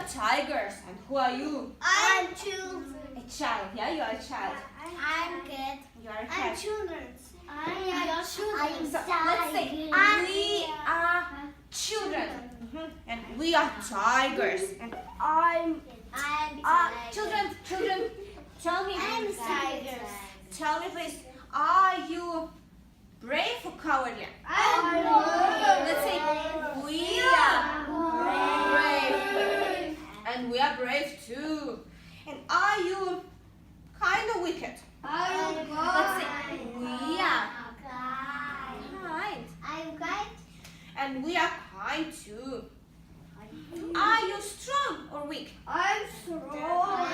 tigers. And who are you? I'm children. A child. Yeah, you are a child. I'm cat. You are a I'm cat. children. I'm children. So let's say we are children. And we are tigers. And I'm children, tell me. I'm tigers. Tell me please, are you brave or cowardly? I'm Let's say we are brave. And we are brave too. And are you kind of wicked? Let's say we are kind. I'm kind. And we are kind too. Are you strong or weak? I'm strong.